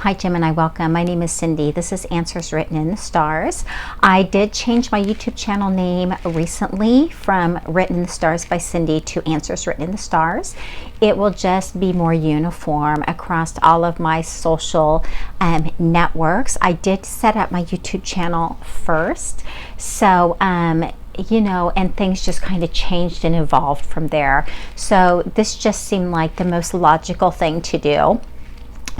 Hi Gemini, welcome. My name is Cindy. This is Answers Written in the Stars. I did change my YouTube channel name recently from Written in the Stars by Cindy to Answers Written in the Stars. It will just be more uniform across all of my social networks. I did set up my YouTube channel first, so you know, and things just kind of changed and evolved from there. So this just seemed like the most logical thing to do.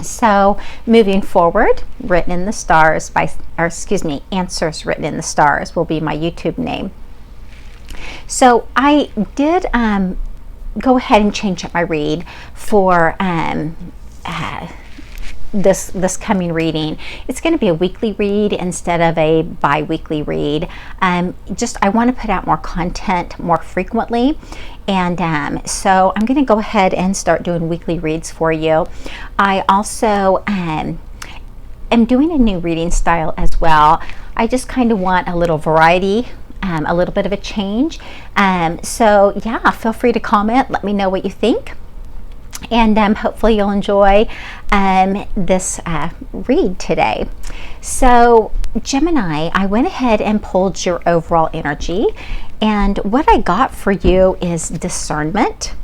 So moving forward, Written in the Stars Answers Written in the Stars will be my YouTube name. So I did go ahead and change up my read for this coming reading. It's going to be a weekly read instead of a bi-weekly read. I want to put out more content more frequently, and so I'm going to go ahead and start doing weekly reads for you. I also am doing a new reading style as well. I just kind of want a little variety, a little bit of a change. So yeah, feel free to comment, let me know what you think. And hopefully you'll enjoy this read today. So Gemini, I went ahead and pulled your overall energy, and what I got for you is discernment,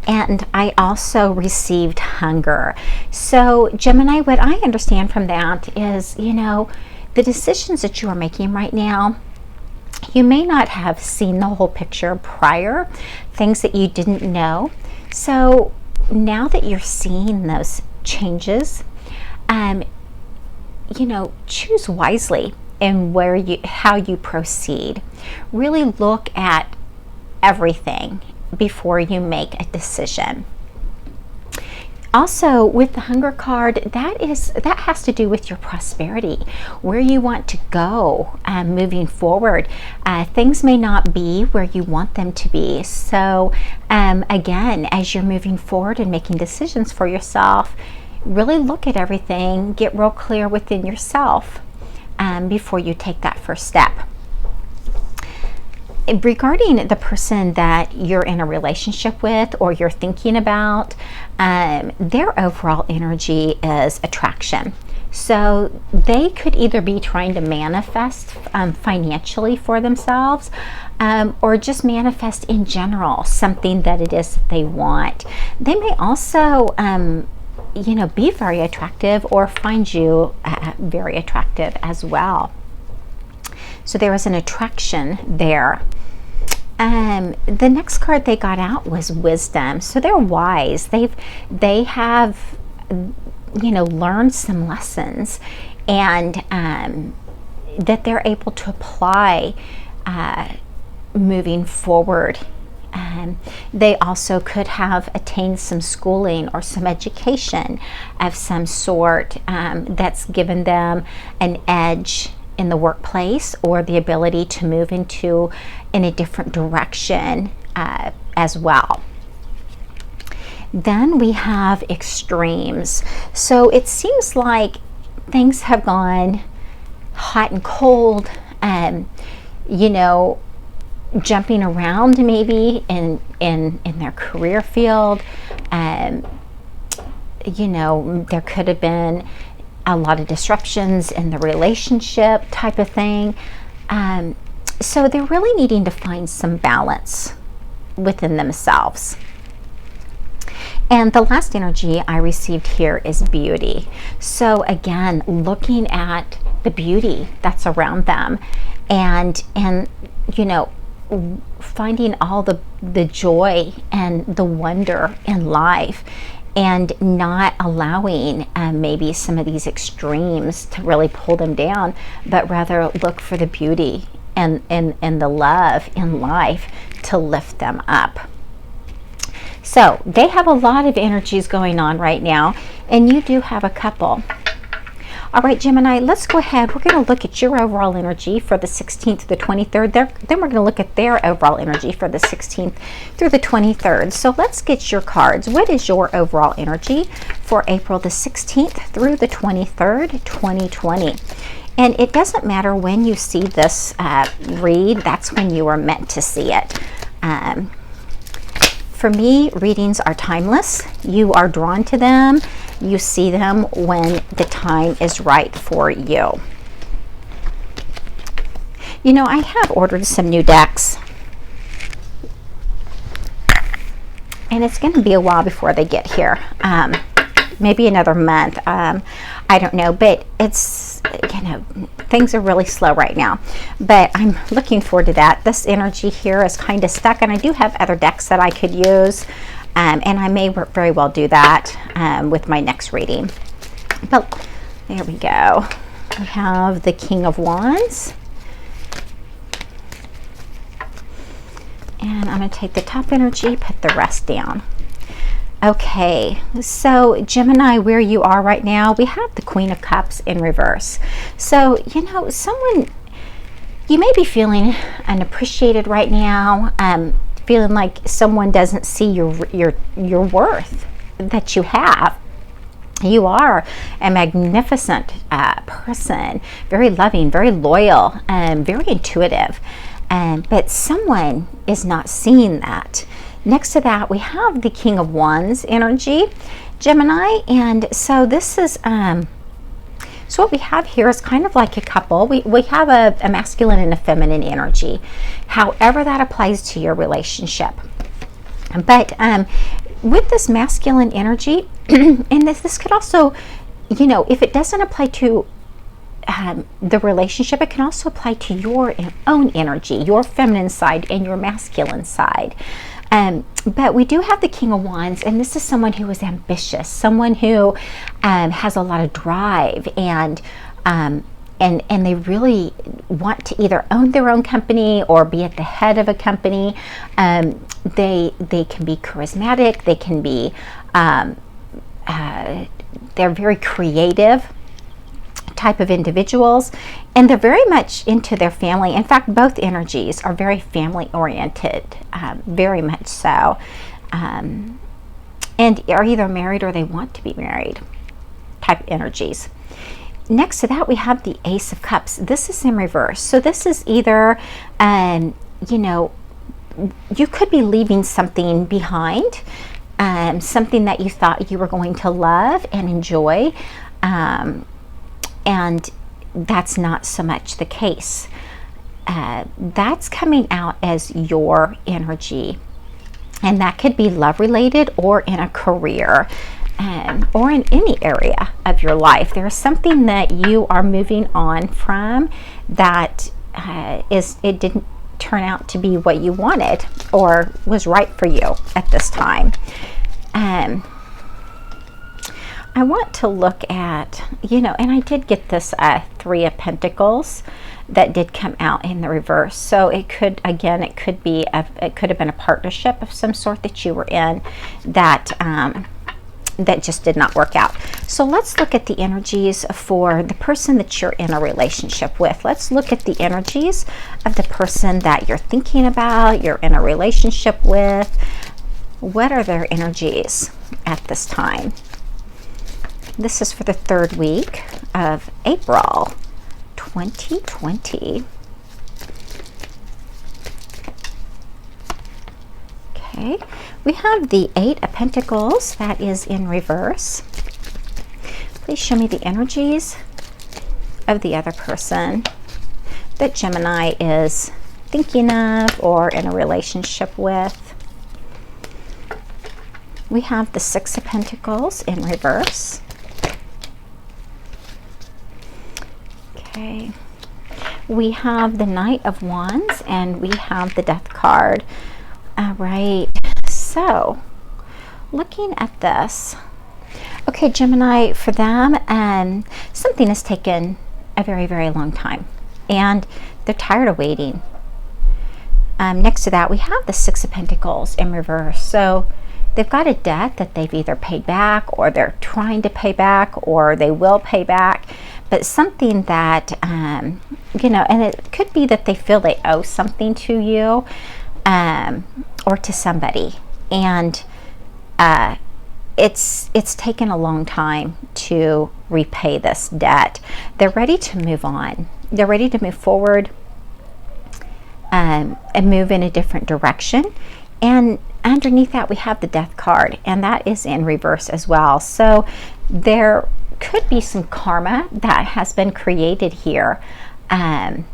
and I also received hunger. So Gemini, what I understand from that is, you know, the decisions that you are making right now, you may not have seen the whole picture prior, things that you didn't know. So now that you're seeing those changes, you know, choose wisely in how you proceed. Really look at everything before you make a decision. Also, with the Hunger card, that has to do with your prosperity, where you want to go moving forward. Things may not be where you want them to be. So again, as you're moving forward and making decisions for yourself, really look at everything, get real clear within yourself before you take that first step. Regarding the person that you're in a relationship with or you're thinking about, their overall energy is attraction. So they could either be trying to manifest financially for themselves, or just manifest in general something that it is that they want. They may also you know, be very attractive or find you very attractive as well. So there was an attraction there. The next card they got out was wisdom. So they're wise. They have, you know, learned some lessons, and that they're able to apply moving forward. They also could have attained some schooling or some education of some sort that's given them an edge in the workplace, or the ability to move in a different direction as well. Then we have extremes. So it seems like things have gone hot and cold, you know, jumping around maybe in their career field. You know, there could have been a lot of disruptions in the relationship type of thing. So they're really needing to find some balance within themselves. And the last energy I received here is beauty. So again, looking at the beauty that's around them, and you know, finding all the joy and the wonder in life, and not allowing maybe some of these extremes to really pull them down, but rather look for the beauty and the love in life to lift them up. So they have a lot of energies going on right now, and you do have a couple. All right, Gemini, let's go ahead. We're going to look at your overall energy for the 16th to the 23rd. Then we're going to look at their overall energy for the 16th through the 23rd. So let's get your cards. What is your overall energy for April the 16th through the 23rd, 2020? And it doesn't matter when you see this read, that's when you are meant to see it. For me, readings are timeless. You are drawn to them. you see them when the time is right for you. You know, I have ordered some new decks, and it's going to be a while before they get here. Maybe another month. I don't know, but it's, you know, things are really slow right now, but I'm looking forward to that. This energy here is kind of stuck, and I do have other decks that I could use, and I may very well do that with my next reading. But there we go. We have the King of Wands, and I'm going to take the top energy, put the rest down. Okay, so Gemini, where you are right now, we have the Queen of Cups in reverse. So, you know, you may be feeling unappreciated right now, feeling like someone doesn't see your worth that you have. You are a magnificent person, very loving, very loyal, very intuitive, but someone is not seeing that. Next to that, we have the King of Wands energy, Gemini, and so this is, so what we have here is kind of like a couple. We have a masculine and a feminine energy, however that applies to your relationship. But with this masculine energy, and this could also, you know, if it doesn't apply to the relationship, it can also apply to your own energy, your feminine side and your masculine side. But we do have the King of Wands, and this is someone who is ambitious, someone who has a lot of drive, and they really want to either own their own company or be at the head of a company. They can be charismatic. They can be they're very creative type of individuals, and they're very much into their family. In fact, both energies are very family oriented, very much so, and are either married or they want to be married type energies. Next to that, we have the Ace of Cups. This is in reverse, so this is either you know, you could be leaving something behind, something that you thought you were going to love and enjoy, and that's not so much the case. That's coming out as your energy, and that could be love related or in a career, or in any area of your life. There's something that you are moving on from that it didn't turn out to be what you wanted or was right for you at this time. I want to look at, you know, and I did get this Three of Pentacles that did come out in the reverse. So it could, again, it could have been a partnership of some sort that you were in that that just did not work out. So let's look at the energies for the person that you're in a relationship with. Let's look at the energies of the person that you're thinking about, you're in a relationship with. What are their energies at this time? This is for the third week of April 2020. Okay, we have the Eight of Pentacles that is in reverse. Please show me the energies of the other person that Gemini is thinking of or in a relationship with. We have the Six of Pentacles in reverse. Okay, we have the Knight of Wands, and we have the Death card. All right, so looking at this, okay, Gemini, for them, something has taken a very, very long time, and they're tired of waiting. Next to that, we have the Six of Pentacles in reverse. So they've got a debt that they've either paid back, or they're trying to pay back, or they will pay back. But something that, you know, and it could be that they feel they owe something to you, or to somebody. And it's taken a long time to repay this debt. They're ready to move on. They're ready to move forward, and move in a different direction. And underneath that, we have the Death card, and that is in reverse as well. So there could be some karma that has been created here. And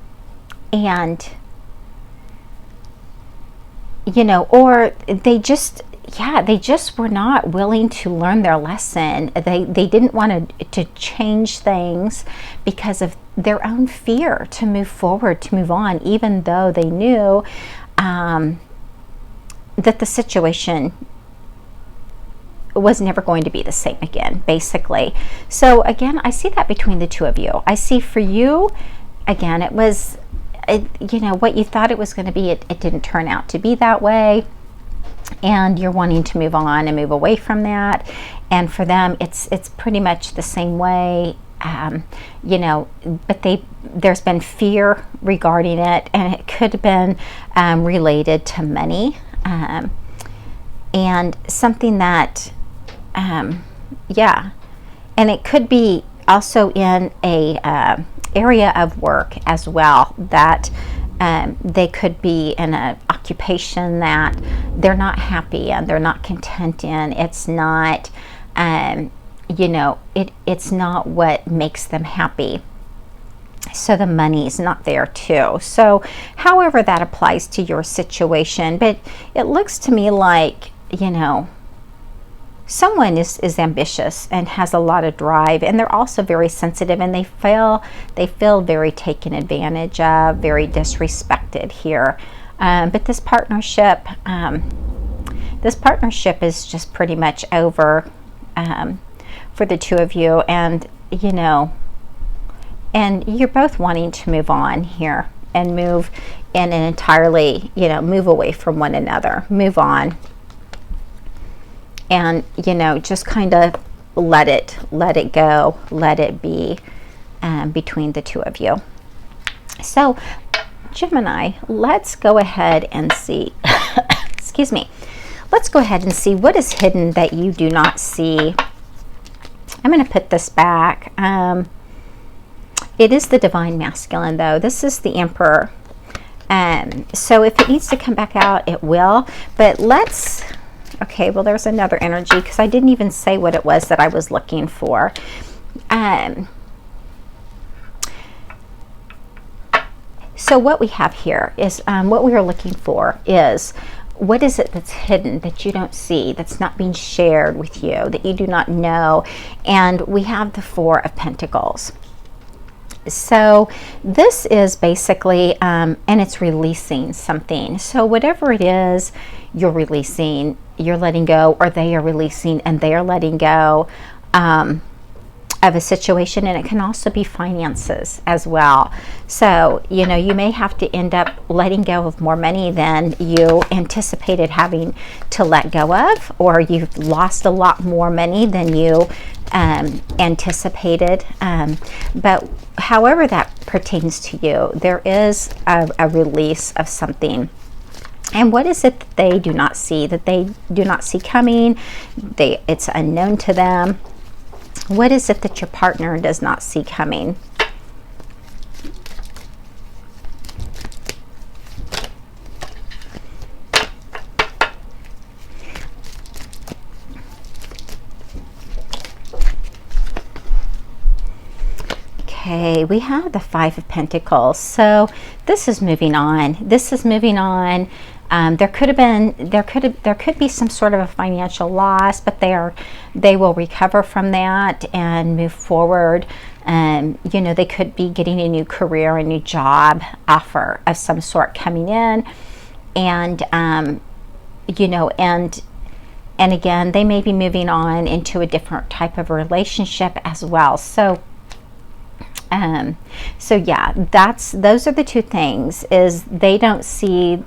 you know, or they just were not willing to learn their lesson. They didn't want to change things because of their own fear to move forward, to move on, even though they knew that the situation was never going to be the same again, basically. So again, I see that between the two of you. I see for you, again, it was, you know, what you thought it was going to be, it didn't turn out to be that way. And you're wanting to move on and move away from that. And for them, it's pretty much the same way. You know, but there's been fear regarding it, and it could have been related to money, and something that, yeah, and it could be also in a area of work as well, that they could be in an occupation that they're not happy and they're not content in. It's not, you know, it's not what makes them happy. So the money's not there too. So however that applies to your situation, but it looks to me like, you know, someone is ambitious and has a lot of drive, and they're also very sensitive, and they feel very taken advantage of, very disrespected here. But this partnership is just pretty much over for the two of you, and you know, and you're both wanting to move on here and move in an entirely, you know, move away from one another, move on. And, you know, just kind of let it go, let it be between the two of you. So, Gemini, let's go ahead and see, excuse me, let's go ahead and see what is hidden that you do not see. I'm going to put this back. It is the Divine Masculine, though. This is the Emperor. So if it needs to come back out, it will. But let's... Okay, well, there's another energy, because I didn't even say what it was that I was looking for. So what we have here is, what we are looking for is, what is it that's hidden, that you don't see, that's not being shared with you, that you do not know? And we have the Four of Pentacles. So this is basically, and it's releasing something. So whatever it is, you're releasing, you're letting go, or they are releasing and they are letting go of a situation. And it can also be finances as well. So, you know, you may have to end up letting go of more money than you anticipated having to let go of, or you've lost a lot more money than you anticipated. But however that pertains to you, there is a release of something. And what is it that they do not see, that they do not see coming? It's unknown to them. What is it that your partner does not see coming? Okay, we have the Five of Pentacles. So this is moving on. This is moving on. There could be some sort of a financial loss, but they will recover from that and move forward. You know, they could be getting a new career, a new job offer of some sort coming in, and you know, and again, they may be moving on into a different type of relationship as well. So yeah, those are the two things. Is they don't see,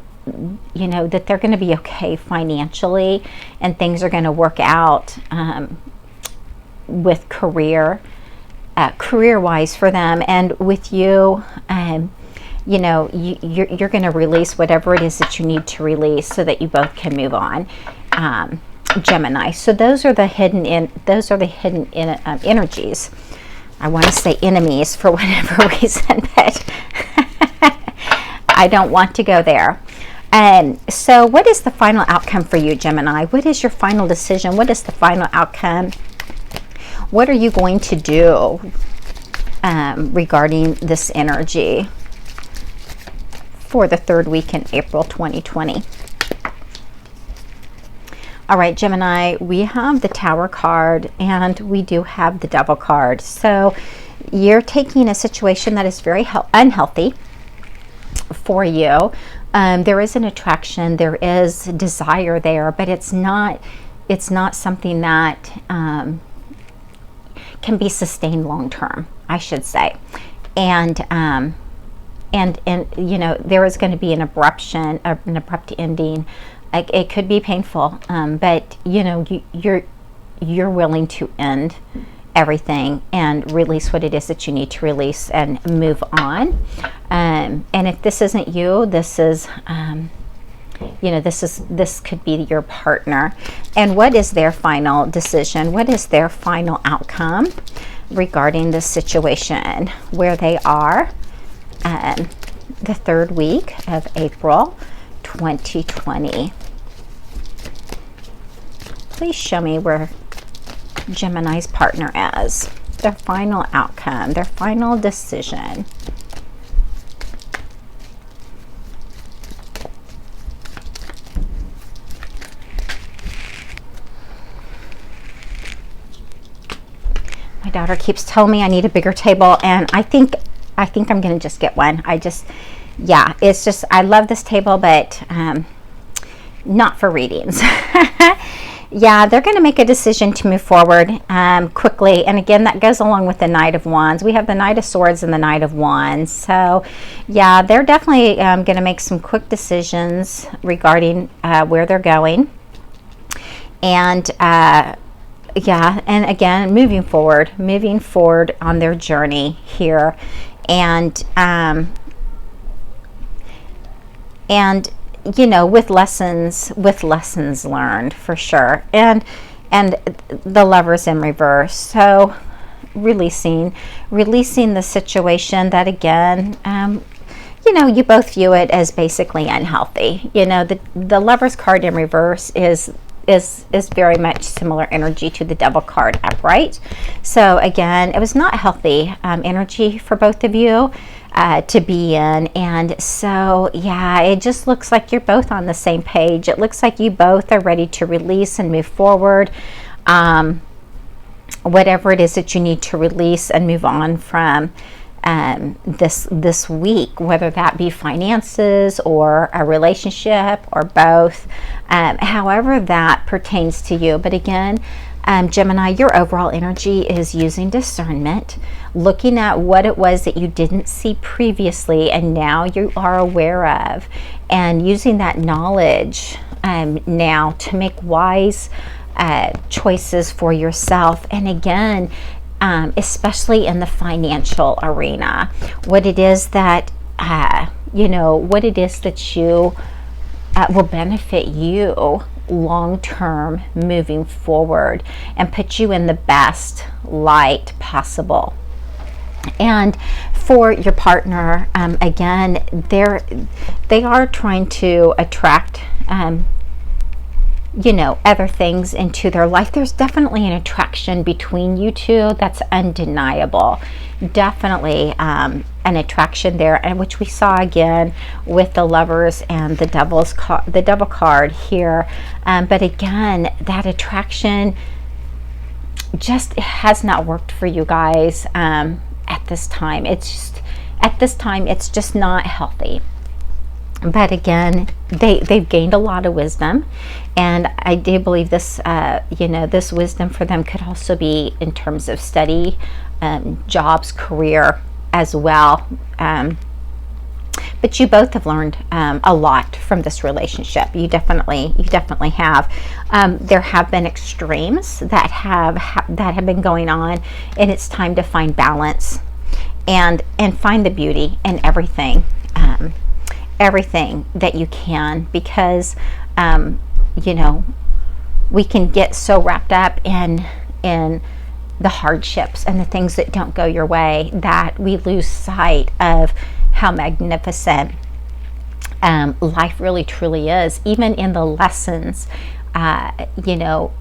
you know, that they're going to be okay financially, and things are going to work out with career-wise for them. And with you, you know, you're going to release whatever it is that you need to release so that you both can move on, Gemini. So those are the hidden energies. I want to say enemies for whatever reason, but I don't want to go there. So what is the final outcome for you, Gemini? What is your final decision? What is the final outcome? What are you going to do regarding this energy for the third week in April 2020? All right, Gemini, we have the Tower card and we do have the Devil card. So you're taking a situation that is very unhealthy for you. There is an attraction, there is desire there, but it's not something that can be sustained long term, I should say. And you know, there is going to be an abrupt ending. It could be painful, but you know, you're willing to end everything and release what it is that you need to release and move on. And if this isn't you, this is you know, this could be your partner. And what is their final decision? What is their final outcome regarding this situation where they are the third week of April 2020? Please show me where Gemini's partner is, their final outcome, their final decision. My daughter keeps telling me I need a bigger table, and I think I'm going to just get one. Yeah, it's just, I love this table, but not for readings. Yeah, they're going to make a decision to move forward quickly. And again, that goes along with the Knight of Wands. We have the Knight of Swords and the Knight of Wands. So yeah, they're definitely going to make some quick decisions regarding where they're going. And yeah, and again, moving forward on their journey here. And you know, with lessons learned for sure, and the Lovers in reverse. So releasing the situation that, again, you know, you both view it as basically unhealthy. You know, the Lovers card in reverse is very much similar energy to the Devil card upright. So again, it was not healthy energy for both of you to be in. And so yeah, it just looks like you're both on the same page. It looks like you both are ready to release and move forward, whatever it is that you need to release and move on from this week, whether that be finances or a relationship or both, however that pertains to you. But again, Gemini, your overall energy is using discernment, looking at what it was that you didn't see previously and now you are aware of, and using that knowledge now to make wise choices for yourself. And again, especially in the financial arena, what it is that you know, what it is that you will benefit you long-term moving forward and put you in the best light possible. And for your partner, again, they are trying to attract you know, other things into their life. There's definitely an attraction between you two that's undeniable. Definitely an attraction there, and which we saw again with the Lovers and the Devil card here. But again, that attraction just has not worked for you guys at this time. It's just not healthy. But again, they've gained a lot of wisdom, and I do believe this, you know, this wisdom for them could also be in terms of study, jobs, career as well. But you both have learned a lot from this relationship. You definitely have. There have been extremes that have been going on, and it's time to find balance and find the beauty in everything. Everything that you can, because you know, we can get so wrapped up in the hardships and the things that don't go your way that we lose sight of how magnificent life really truly is, even in the lessons. You know,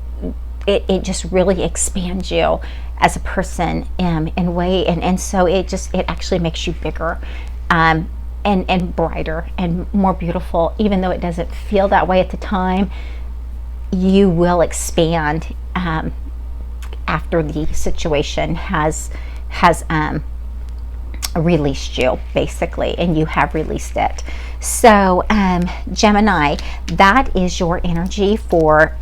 it just really expands you as a person in a way, and so it actually makes you bigger, and brighter and more beautiful. Even though it doesn't feel that way at the time, you will expand after the situation has released you, basically, and you have released it. So Gemini, that is your energy for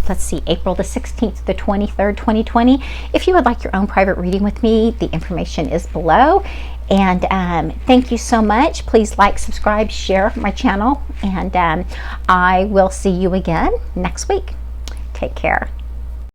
let's see, April the 16th to the 23rd, 2020. If you would like your own private reading with me, the information is below. And thank you so much. Please like, subscribe, share my channel, and I will see you again next week. Take care.